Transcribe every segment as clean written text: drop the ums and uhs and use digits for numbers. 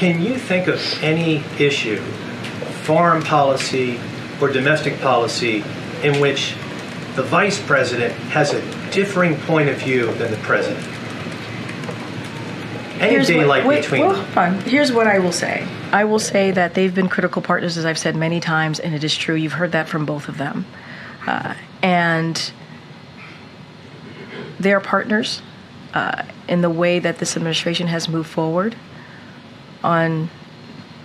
Can you think of any issue, foreign policy or domestic policy, in which the vice president has a differing point of view than the president? Here's what I will say. I will say that they've been critical partners, as I've said many times, and it is true. You've heard that from both of them. And they're partners in the way that this administration has moved forward on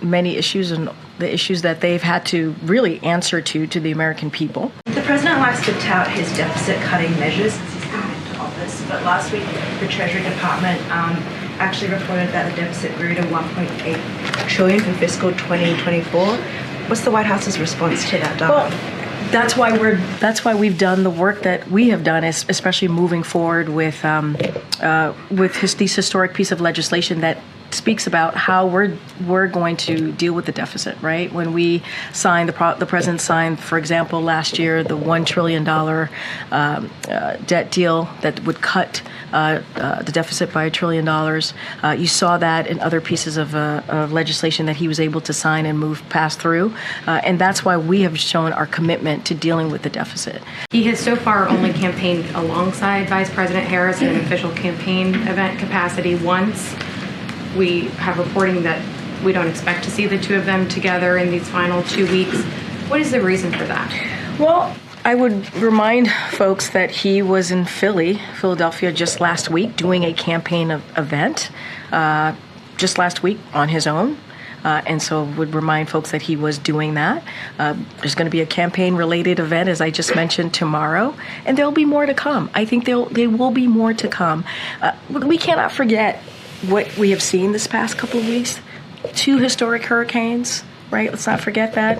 many issues and the issues that they've had to really answer to the American people. The president likes to tout his deficit-cutting measures since he's come into office, but last week the Treasury Department actually reported that the deficit grew to $1.8 trillion for fiscal 2024. What's the White House's response to that data? Well, that's why we've done the work that we have done, especially moving forward with this historic piece of legislation that speaks about how we're going to deal with the deficit, right? When we signed, the president signed, for example, last year, the $1 trillion debt deal that would cut the deficit by $1 trillion. You saw that in other pieces of legislation that he was able to sign and pass through. And that's why we have shown our commitment to dealing with the deficit. He has so far only campaigned alongside Vice President Harris in an official campaign event capacity once. We have reporting that we don't expect to see the two of them together in these final 2 weeks. What is the reason for that? Well, I would remind folks that he was in Philadelphia, just last week doing a campaign event, just last week on his own. And so would remind folks that he was doing that. There's going to be a campaign-related event, as I just mentioned, tomorrow, and there'll be more to come. I think there will be more to come. We cannot forget what we have seen this past couple of weeks. 2 historic hurricanes, right? Let's not forget that.